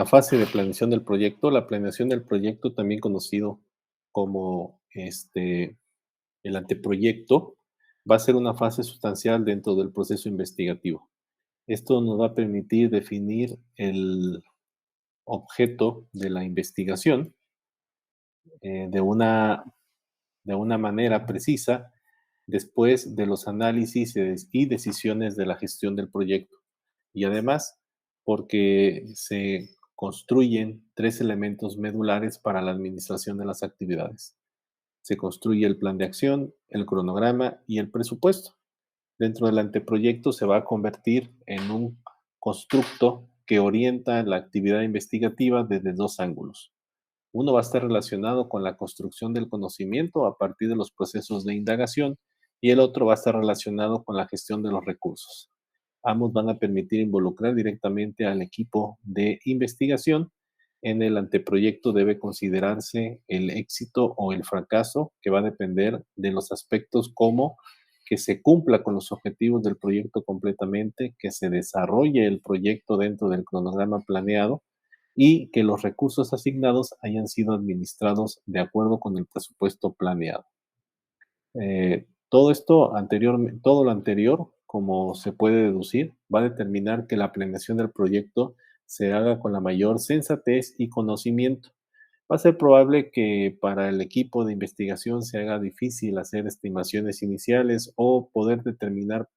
La fase de planeación del proyecto. La planeación del proyecto, también conocido como, el anteproyecto, va a ser una fase sustancial dentro del proceso investigativo. Esto nos va a permitir definir el objeto de la investigación, de una manera precisa, después de los análisis y decisiones de la gestión del proyecto. Y además, porque se construyen 3 elementos medulares para la administración de las actividades. Se construye el plan de acción, el cronograma y el presupuesto. Dentro del anteproyecto se va a convertir en un constructo que orienta la actividad investigativa desde 2 ángulos. Uno va a estar relacionado con la construcción del conocimiento a partir de los procesos de indagación y el otro va a estar relacionado con la gestión de los recursos. Ambos van a permitir involucrar directamente al equipo de investigación. En el anteproyecto debe considerarse el éxito o el fracaso, que va a depender de los aspectos como que se cumpla con los objetivos del proyecto completamente, que se desarrolle el proyecto dentro del cronograma planeado y que los recursos asignados hayan sido administrados de acuerdo con el presupuesto planeado. Todo lo anterior, como se puede deducir, va a determinar que la planeación del proyecto se haga con la mayor sensatez y conocimiento. Va a ser probable que para el equipo de investigación se haga difícil hacer estimaciones iniciales o poder determinar,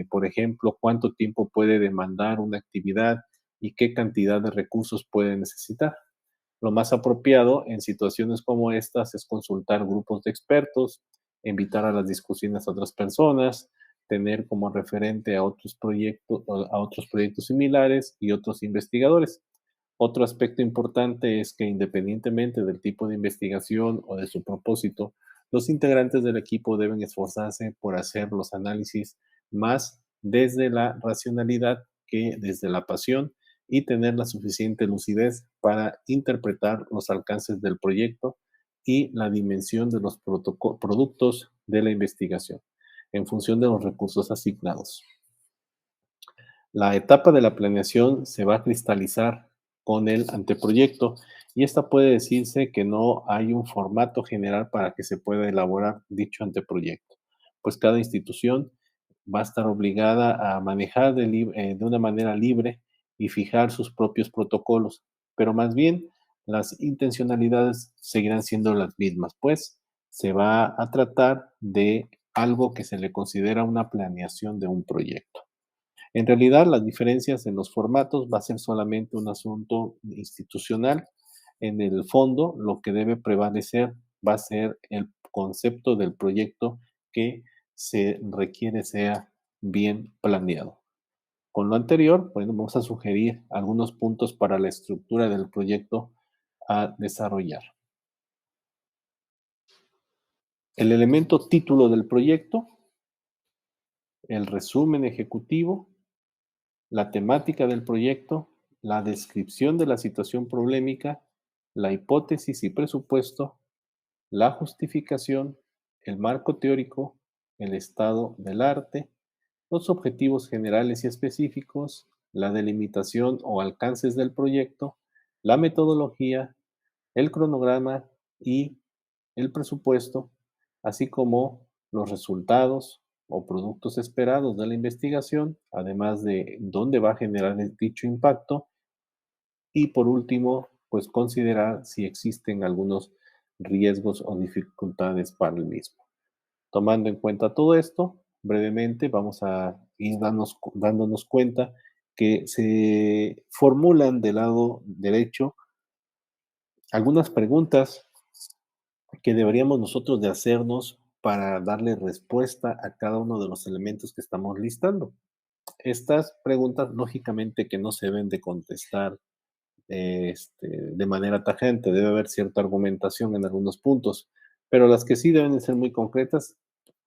por ejemplo, cuánto tiempo puede demandar una actividad y qué cantidad de recursos puede necesitar. Lo más apropiado en situaciones como estas es consultar grupos de expertos, invitar a las discusiones a otras personas, tener como referente a otros proyectos similares y otros investigadores. Otro aspecto importante es que, independientemente del tipo de investigación o de su propósito, los integrantes del equipo deben esforzarse por hacer los análisis más desde la racionalidad que desde la pasión y tener la suficiente lucidez para interpretar los alcances del proyecto y la dimensión de los productos de la investigación en función de los recursos asignados. La etapa de la planeación se va a cristalizar con el anteproyecto y esta puede decirse que no hay un formato general para que se pueda elaborar dicho anteproyecto, pues cada institución va a estar obligada a manejar de una manera libre y fijar sus propios protocolos, pero más bien las intencionalidades seguirán siendo las mismas, pues se va a tratar de algo que se le considera una planeación de un proyecto. En realidad, las diferencias en los formatos va a ser solamente un asunto institucional. En el fondo, lo que debe prevalecer va a ser el concepto del proyecto que se requiere sea bien planeado. Con lo anterior, bueno, vamos a sugerir algunos puntos para la estructura del proyecto a desarrollar. El elemento título del proyecto, el resumen ejecutivo, la temática del proyecto, la descripción de la situación problemática, la hipótesis y presupuesto, la justificación, el marco teórico, el estado del arte, los objetivos generales y específicos, la delimitación o alcances del proyecto, la metodología, el cronograma y el presupuesto, así como los resultados o productos esperados de la investigación, además de dónde va a generar dicho impacto y por último, pues considerar si existen algunos riesgos o dificultades para el mismo. Tomando en cuenta todo esto, brevemente vamos a ir dándonos cuenta que se formulan del lado derecho algunas preguntas que deberíamos nosotros de hacernos para darle respuesta a cada uno de los elementos que estamos listando. Estas preguntas, lógicamente, que no se deben de contestar de manera tajante, debe haber cierta argumentación en algunos puntos, pero las que sí deben de ser muy concretas,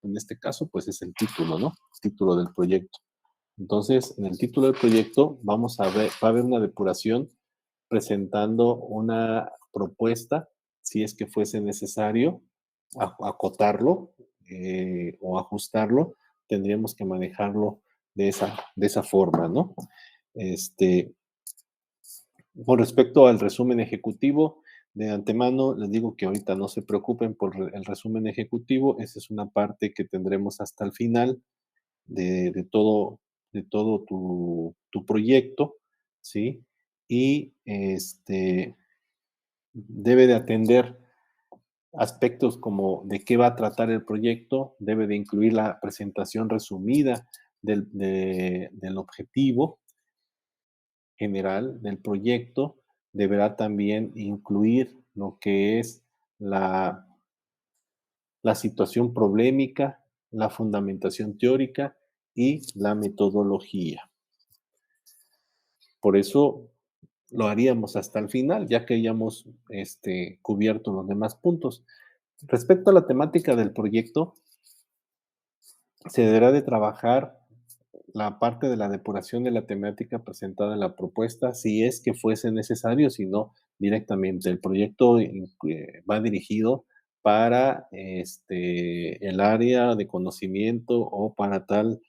en este caso, pues es el título, ¿no? El título del proyecto. Entonces, en el título del proyecto va a haber una depuración presentando una propuesta, si es que fuese necesario acotarlo o ajustarlo, tendríamos que manejarlo de esa forma, ¿no? Este, Con respecto al resumen ejecutivo, de antemano les digo que ahorita no se preocupen por el resumen ejecutivo, esa es una parte que tendremos hasta el final de todo, de todo tu proyecto, ¿sí? Y debe de atender aspectos como de qué va a tratar el proyecto, debe de incluir la presentación resumida del objetivo general del proyecto, deberá también incluir lo que es la, la situación problemática, la fundamentación teórica y la metodología. Por eso lo haríamos hasta el final, ya que hayamos cubierto los demás puntos. Respecto a la temática del proyecto, se deberá de trabajar la parte de la depuración de la temática presentada en la propuesta, si es que fuese necesario, si no, directamente. El proyecto va dirigido para el área de conocimiento o para tal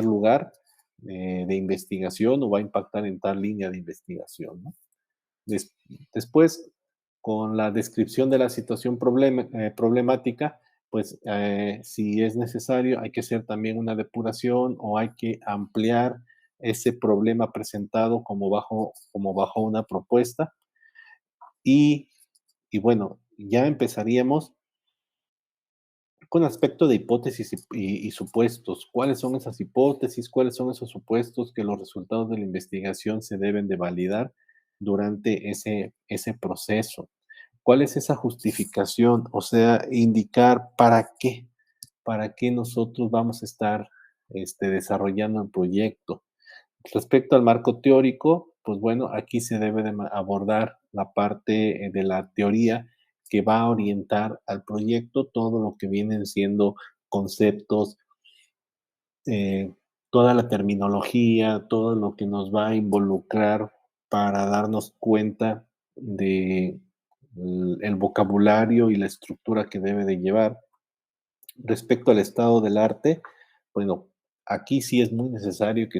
lugar de investigación o va a impactar en tal línea de investigación, ¿no? Des- Después, con la descripción de la situación problemática, pues si es necesario, hay que hacer también una depuración o hay que ampliar ese problema presentado como bajo una propuesta. Y, y bueno, ya empezaríamos con aspecto de hipótesis y supuestos. ¿Cuáles son esas hipótesis? ¿Cuáles son esos supuestos que los resultados de la investigación se deben de validar durante ese proceso? ¿Cuál es esa justificación? O sea, indicar para qué nosotros vamos a estar desarrollando el proyecto. Respecto al marco teórico, pues bueno, aquí se debe de abordar la parte de la teoría que va a orientar al proyecto todo lo que vienen siendo conceptos, eh, toda la terminología, todo lo que nos va a involucrar para darnos cuenta de el vocabulario y la estructura que debe de llevar. Respecto al estado del arte, bueno, aquí sí es muy necesario que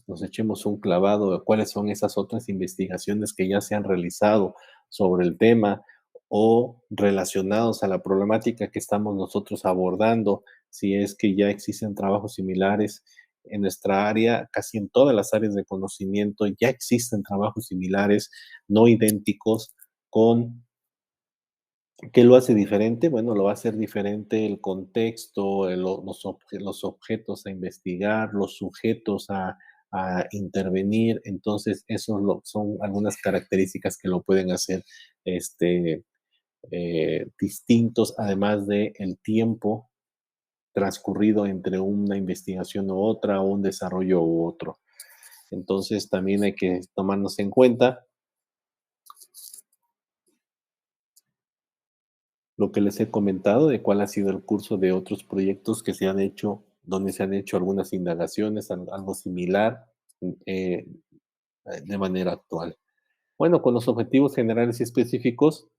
nos echemos un clavado a cuáles son esas otras investigaciones que ya se han realizado sobre el tema o relacionados a la problemática que estamos nosotros abordando, si es que ya existen trabajos similares en nuestra área, casi en todas las áreas de conocimiento ya existen trabajos similares, no idénticos, con ¿qué lo hace diferente? Bueno, lo va a hacer diferente el contexto, los objetos a investigar, los sujetos a intervenir. Entonces, esos son algunas características que lo pueden hacer este, distintos, además de el tiempo transcurrido entre una investigación u otra, o un desarrollo u otro. Entonces, también hay que tomarnos en cuenta lo que les he comentado de cuál ha sido el curso de otros proyectos que se han hecho, donde se han hecho algunas indagaciones, algo similar eh, de manera actual. Bueno, con los objetivos generales y específicos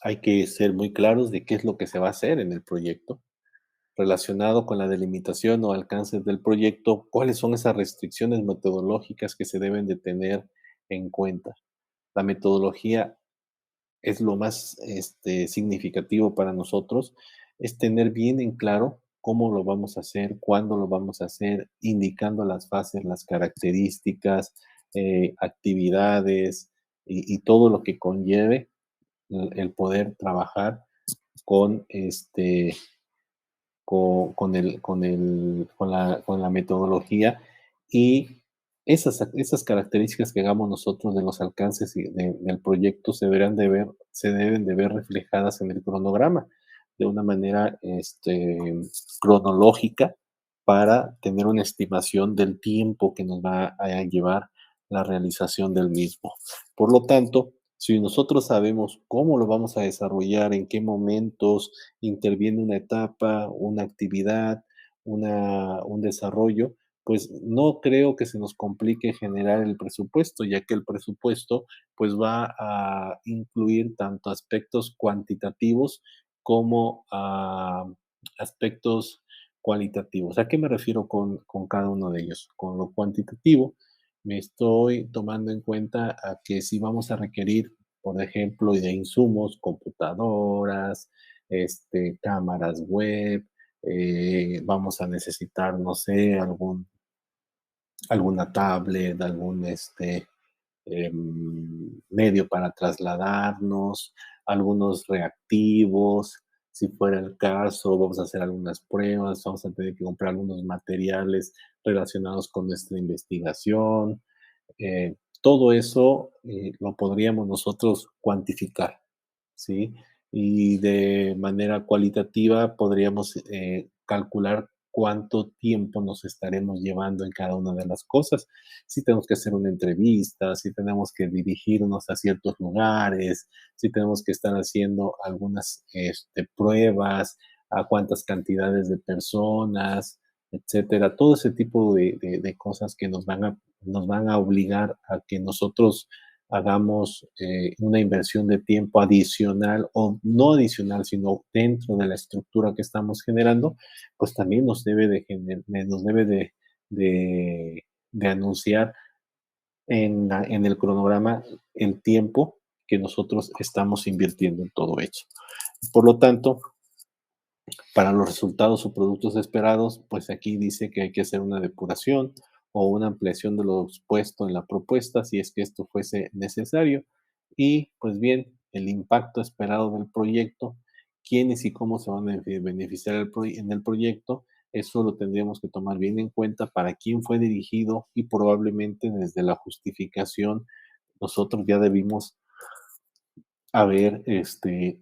hay que ser muy claros de qué es lo que se va a hacer en el proyecto, relacionado con la delimitación o alcances del proyecto, cuáles son esas restricciones metodológicas que se deben de tener en cuenta. La metodología es lo más significativo para nosotros, es tener bien en claro cómo lo vamos a hacer, cuándo lo vamos a hacer, indicando las fases, las características, actividades y todo lo que conlleve el poder trabajar con con la metodología y esas características que hagamos nosotros de los alcances del proyecto se deben de ver reflejadas en el cronograma de una manera cronológica para tener una estimación del tiempo que nos va a llevar la realización del mismo. Por lo tanto, si nosotros sabemos cómo lo vamos a desarrollar, en qué momentos interviene una etapa, una actividad, un desarrollo, pues no creo que se nos complique generar el presupuesto, ya que el presupuesto pues va a incluir tanto aspectos cuantitativos como aspectos cualitativos. ¿A qué me refiero con cada uno de ellos? Con lo cuantitativo, me estoy tomando en cuenta a que si vamos a requerir, por ejemplo, de insumos, computadoras, cámaras web, vamos a necesitar, no sé, alguna tablet, algún medio para trasladarnos, algunos reactivos, si fuera el caso, vamos a hacer algunas pruebas, vamos a tener que comprar algunos materiales relacionados con nuestra investigación. Todo eso lo podríamos nosotros cuantificar, ¿sí? Y de manera cualitativa podríamos calcular cuánto tiempo nos estaremos llevando en cada una de las cosas. Si tenemos que hacer una entrevista, si tenemos que dirigirnos a ciertos lugares, si tenemos que estar haciendo algunas pruebas, a cuántas cantidades de personas, etcétera. Todo ese tipo de cosas que nos van a obligar a que nosotros hagamos una inversión de tiempo adicional o no adicional, sino dentro de la estructura que estamos generando, pues también nos debe de anunciar en el cronograma el tiempo que nosotros estamos invirtiendo en todo eso. Por lo tanto, para los resultados o productos esperados, pues aquí dice que hay que hacer una depuración o una ampliación de lo expuesto en la propuesta si es que esto fuese necesario. Y pues bien, el impacto esperado del proyecto, quiénes y cómo se van a beneficiar en el proyecto, eso lo tendríamos que tomar bien en cuenta para quién fue dirigido y probablemente desde la justificación nosotros ya debimos haber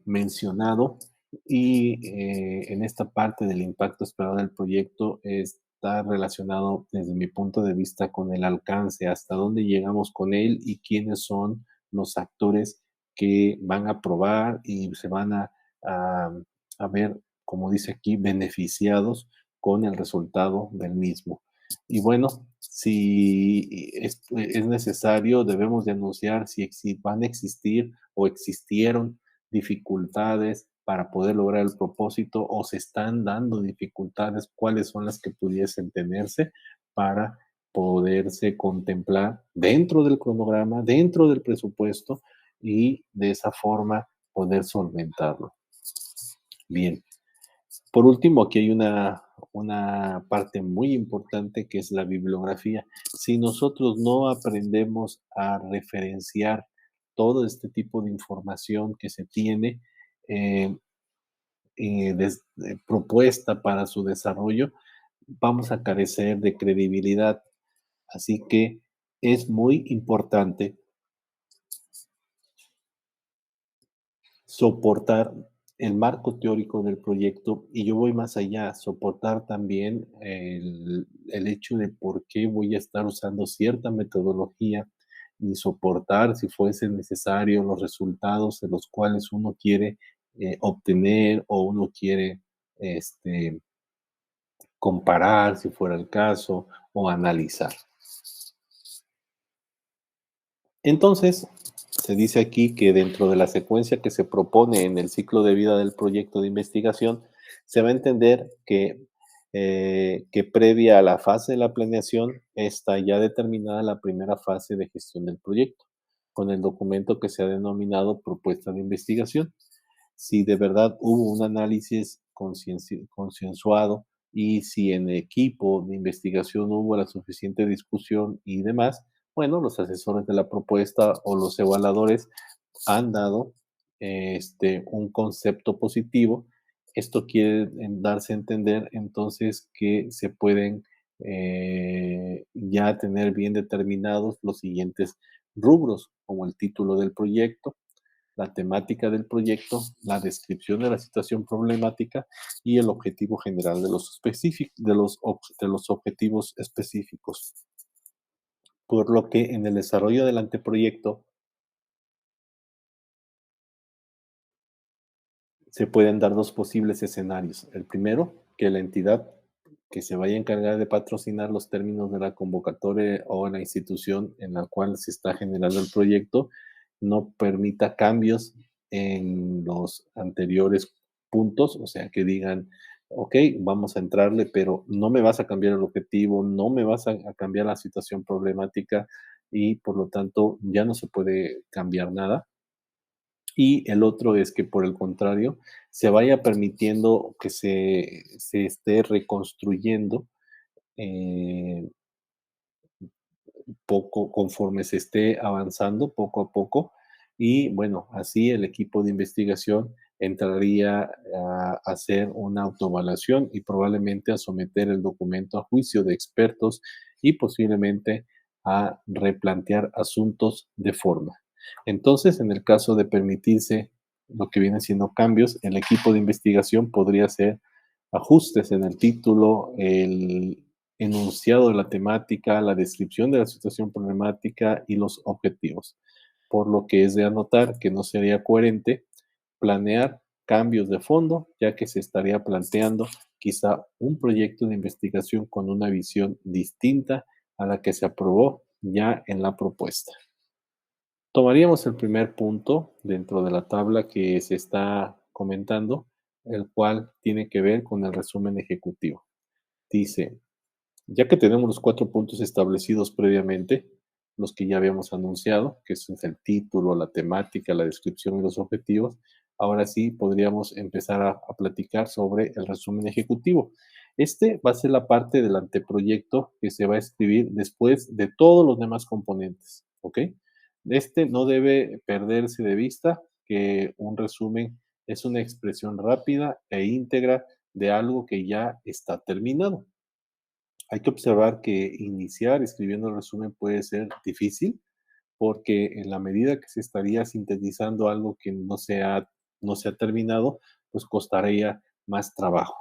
mencionado y en esta parte del impacto esperado del proyecto está relacionado desde mi punto de vista con el alcance, hasta dónde llegamos con él y quiénes son los actores que van a probar y se van a, a ver, como dice aquí, beneficiados con el resultado del mismo. Y bueno, si es necesario, debemos de anunciar si van a existir o existieron dificultades para poder lograr el propósito o se están dando dificultades, cuáles son las que pudiesen tenerse para poderse contemplar dentro del cronograma, dentro del presupuesto y de esa forma poder solventarlo. Bien. Por último, aquí hay una parte muy importante que es la bibliografía. Si nosotros no aprendemos a referenciar todo este tipo de información que se tiene eh, propuesta para su desarrollo, vamos a carecer de credibilidad. Así que es muy importante soportar el marco teórico del proyecto y yo voy más allá, soportar también el hecho de por qué voy a estar usando cierta metodología y soportar, si fuese necesario, los resultados de los cuales uno quiere obtener o uno quiere este, comparar, si fuera el caso, o analizar. Entonces, se dice aquí que dentro de la secuencia que se propone en el ciclo de vida del proyecto de investigación, se va a entender que previa a la fase de la planeación está ya determinada la primera fase de gestión del proyecto, con el documento que se ha denominado propuesta de investigación. Si de verdad hubo un análisis consensuado y si en equipo de investigación hubo la suficiente discusión y demás, bueno, los asesores de la propuesta o los evaluadores han dado un concepto positivo. Esto quiere darse a entender entonces que se pueden ya tener bien determinados los siguientes rubros, como el título del proyecto, la temática del proyecto, la descripción de la situación problemática y el objetivo general de de los objetivos específicos. Por lo que en el desarrollo del anteproyecto se pueden dar dos posibles escenarios. El primero, que la entidad que se vaya a encargar de patrocinar los términos de la convocatoria o la institución en la cual se está generando el proyecto no permita cambios en los anteriores puntos, o sea, que digan ok, vamos a entrarle, pero no me vas a cambiar el objetivo, no me vas a cambiar la situación problemática y por lo tanto ya no se puede cambiar nada. Y el otro es que, por el contrario, se vaya permitiendo que se esté reconstruyendo eh, poco conforme se esté avanzando poco a poco. Y bueno, así el equipo de investigación entraría a hacer una autoevaluación y probablemente a someter el documento a juicio de expertos y posiblemente a replantear asuntos de forma. Entonces, en el caso de permitirse lo que vienen siendo cambios, el equipo de investigación podría hacer ajustes en el título, el enunciado de la temática, la descripción de la situación problemática y los objetivos, por lo que es de anotar que no sería coherente planear cambios de fondo, ya que se estaría planteando quizá un proyecto de investigación con una visión distinta a la que se aprobó ya en la propuesta. Tomaríamos el primer punto dentro de la tabla que se está comentando, el cual tiene que ver con el resumen ejecutivo. Dice, ya que tenemos los 4 puntos establecidos previamente, los que ya habíamos anunciado, que es el título, la temática, la descripción y los objetivos, ahora sí podríamos empezar a platicar sobre el resumen ejecutivo. Este va a ser la parte del anteproyecto que se va a escribir después de todos los demás componentes, ¿ok? Este no debe perderse de vista que un resumen es una expresión rápida e íntegra de algo que ya está terminado. Hay que observar que iniciar escribiendo el resumen puede ser difícil, porque en la medida que se estaría sintetizando algo que no se ha terminado, pues costaría más trabajo.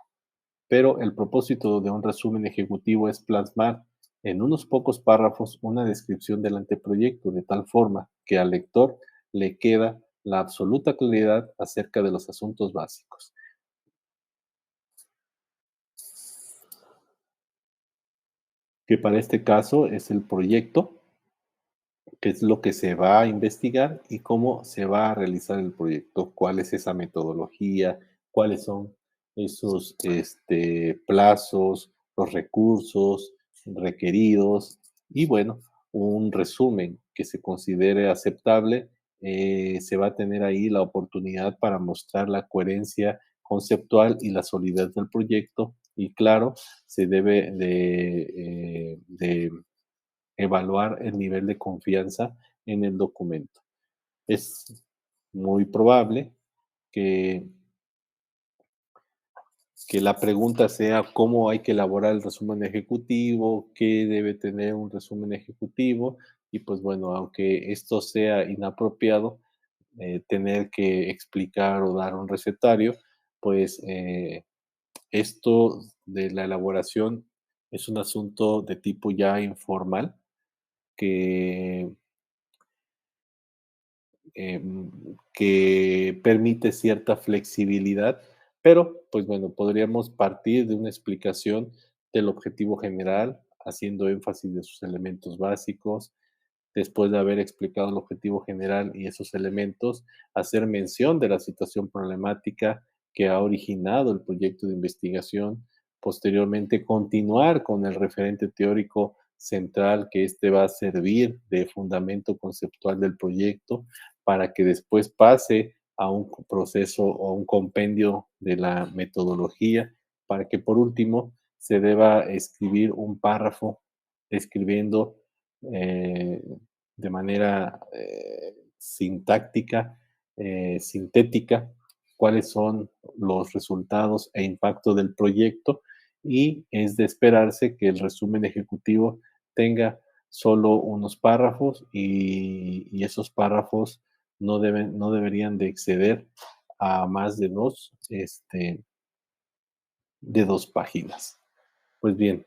Pero el propósito de un resumen ejecutivo es plasmar en unos pocos párrafos una descripción del anteproyecto, de tal forma que al lector le queda la absoluta claridad acerca de los asuntos básicos, que para este caso es el proyecto, qué es lo que se va a investigar y cómo se va a realizar el proyecto, cuál es esa metodología, cuáles son esos plazos, los recursos requeridos y bueno, un resumen que se considere aceptable. Se va a tener ahí la oportunidad para mostrar la coherencia conceptual y la solidez del proyecto y claro, se debe de evaluar el nivel de confianza en el documento. Es muy probable que, que la pregunta sea cómo hay que elaborar el resumen ejecutivo, qué debe tener un resumen ejecutivo, y pues bueno, aunque esto sea inapropiado, tener que explicar o dar un recetario, pues esto de la elaboración es un asunto de tipo ya informal que que permite cierta flexibilidad, pero pues bueno, podríamos partir de una explicación del objetivo general, haciendo énfasis de sus elementos básicos, después de haber explicado el objetivo general y esos elementos, hacer mención de la situación problemática que ha originado el proyecto de investigación, posteriormente continuar con el referente teórico central que este va a servir de fundamento conceptual del proyecto para que después pase a un proceso o a un compendio de la metodología, para que por último se deba escribir un párrafo escribiendo eh, de manera sintáctica, sintética, cuáles son los resultados e impacto del proyecto y es de esperarse que el resumen ejecutivo tenga solo unos párrafos y esos párrafos no deberían de exceder a más de dos páginas. Pues bien,